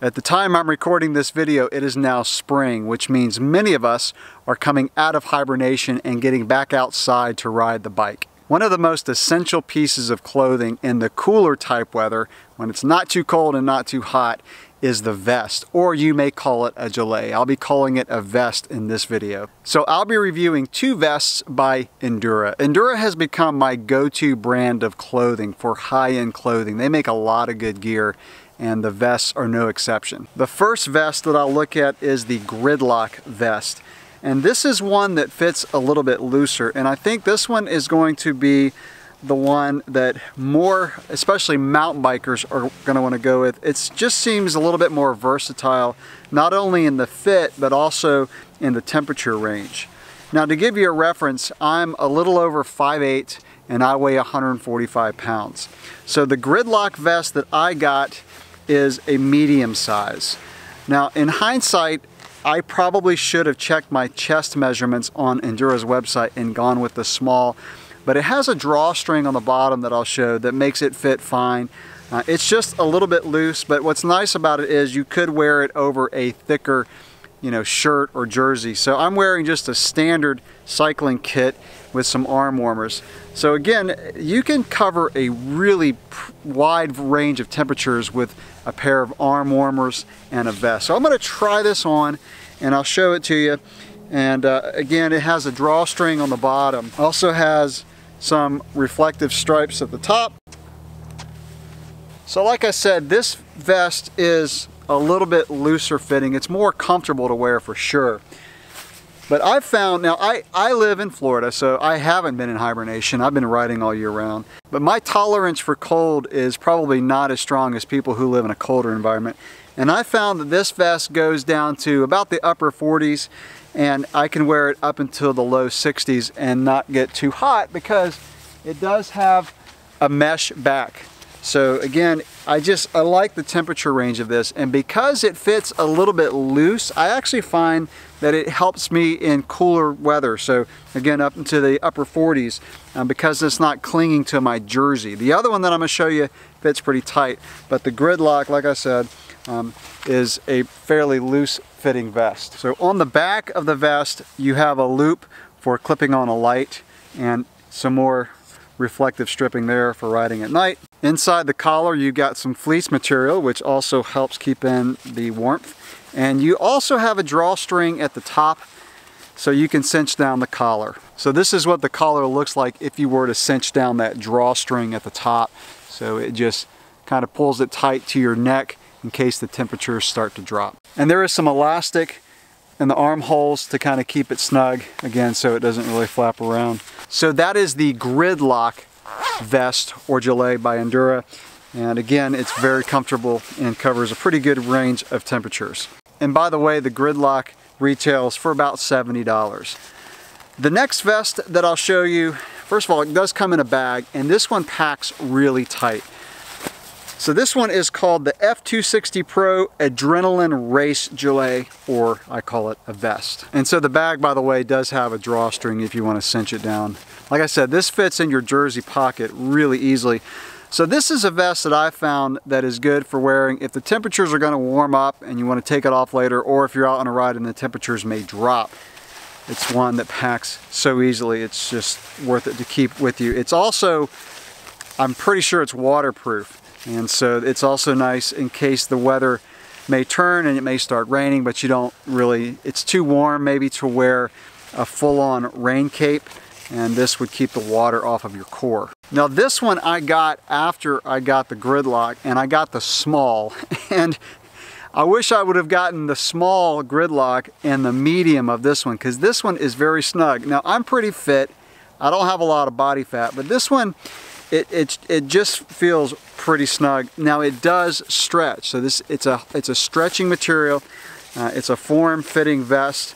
At the time I'm recording this video, it is now spring, which means many of us are coming out of hibernation and getting back outside to ride the bike. One of the most essential pieces of clothing in the cooler type weather, when it's not too cold and not too hot, is the vest, or you may call it a gilet. I'll be calling it a vest in this video. So I'll be reviewing two vests by Endura. Endura has become my go-to brand of clothing for high-end clothing. They make a lot of good gear, and the vests are no exception. The first vest that I'll look at is the Gridlock vest. And this is one that fits a little bit looser, and I think this one is going to be the one that more, especially mountain bikers, are going to want to go with. It just seems a little bit more versatile, not only in the fit, but also in the temperature range. Now, to give you a reference, I'm a little over 5'8", and I weigh 145 pounds. So the Gridlock vest that I got is a medium size. Now, in hindsight, I probably should have checked my chest measurements on Endura's website and gone with the small, but it has a drawstring on the bottom that I'll show that makes it fit fine. It's just a little bit loose, but what's nice about it is you could wear it over a thicker, shirt or jersey. So I'm wearing just a standard cycling kit with some arm warmers. So again, you can cover a really wide range of temperatures with a pair of arm warmers and a vest. So I'm going to try this on and I'll show it to you. And again, it has a drawstring on the bottom. Also has some reflective stripes at the top. So like I said, this vest is a little bit looser fitting. It's more comfortable to wear for sure. But I've found, now I live in Florida, so I haven't been in hibernation. I've been riding all year round. But my tolerance for cold is probably not as strong as people who live in a colder environment. And I found that this vest goes down to about the upper 40s, and I can wear it up until the low 60s and not get too hot because it does have a mesh back. So again, I like the temperature range of this, and because it fits a little bit loose, I actually find that it helps me in cooler weather. So again, up into the upper 40s, because it's not clinging to my jersey. The other one that I'm going to show you fits pretty tight, but the Gridlock, like I said, is a fairly loose fitting vest. So on the back of the vest, you have a loop for clipping on a light and some more reflective stripping there for riding at night. Inside the collar, you got some fleece material, which also helps keep in the warmth. And you also have a drawstring at the top, so you can cinch down the collar. So this is what the collar looks like if you were to cinch down that drawstring at the top. So it just kind of pulls it tight to your neck in case the temperatures start to drop. And there is some elastic in the armholes to kind of keep it snug, again, so it doesn't really flap around. So that is the Gridlock vest or gilet by Endura. And again, it's very comfortable and covers a pretty good range of temperatures. And by the way, the Gridlock retails for about $70. The next vest that I'll show you, first of all, it does come in a bag, and this one packs really tight. So this one is called the F260-Pro Adrenaline Race Gilet, or I call it a vest. And so the bag, by the way, does have a drawstring if you want to cinch it down. Like I said, this fits in your jersey pocket really easily. So this is a vest that I found that is good for wearing if the temperatures are going to warm up and you want to take it off later, or if you're out on a ride and the temperatures may drop. It's one that packs so easily, it's just worth it to keep with you. It's also, I'm pretty sure it's waterproof. And so it's also nice in case the weather may turn and it may start raining, but you don't really, it's too warm maybe to wear a full-on rain cape, and this would keep the water off of your core. Now this one I got after I got the Gridlock, and I got the small, and I wish I would have gotten the small Gridlock and the medium of this one, because this one is very snug. Now I'm pretty fit, I don't have a lot of body fat, but this one, it just feels pretty snug. Now it does stretch, so it's a stretching material. It's a form-fitting vest,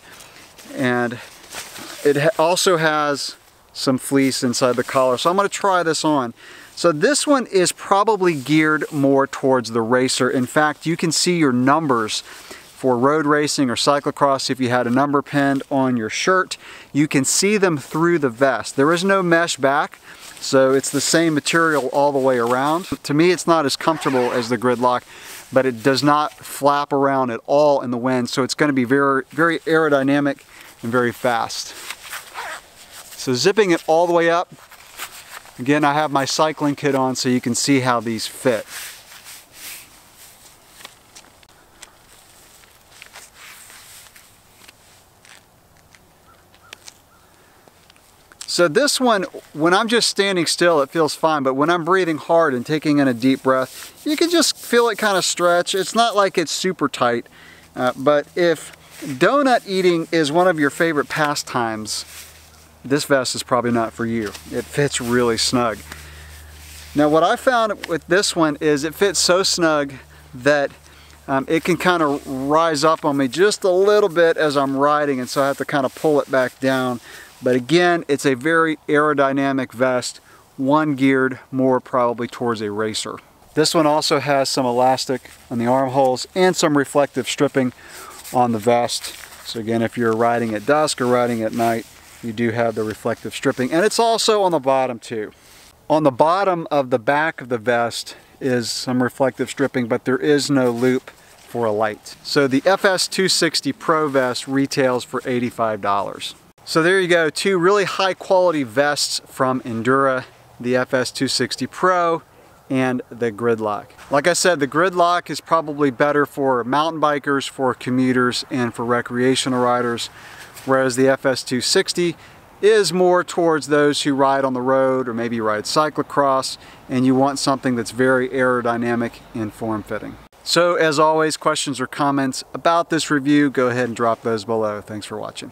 and it also has some fleece inside the collar. So I'm going to try this on. So this one is probably geared more towards the racer. In fact, you can see your numbers for road racing or cyclocross. If you had a number pinned on your shirt, you can see them through the vest. There is no mesh back, so it's the same material all the way around. To me, it's not as comfortable as the Gridlock, but it does not flap around at all in the wind, so it's going to be very, very aerodynamic and very fast. So zipping it all the way up, again, I have my cycling kit on so you can see how these fit. So this one, when I'm just standing still, it feels fine, but when I'm breathing hard and taking in a deep breath, you can just feel it kind of stretch. It's not like it's super tight, but if donut eating is one of your favorite pastimes, this vest is probably not for you. It fits really snug. Now what I found with this one is it fits so snug that it can kind of rise up on me just a little bit as I'm riding, and so I have to kind of pull it back down. But again, it's a very aerodynamic vest, one geared more probably towards a racer. This one also has some elastic on the armholes and some reflective stripping on the vest. So again, if you're riding at dusk or riding at night, you do have the reflective stripping, and it's also on the bottom too. On the bottom of the back of the vest is some reflective stripping, but there is no loop for a light. So the FS260-Pro vest retails for $85. So there you go, two really high quality vests from Endura, the FS260-Pro and the Gridlock. Like I said, the Gridlock is probably better for mountain bikers, for commuters, and for recreational riders, whereas the FS260 is more towards those who ride on the road or maybe ride cyclocross, and you want something that's very aerodynamic and form-fitting. So as always, questions or comments about this review, go ahead and drop those below. Thanks for watching.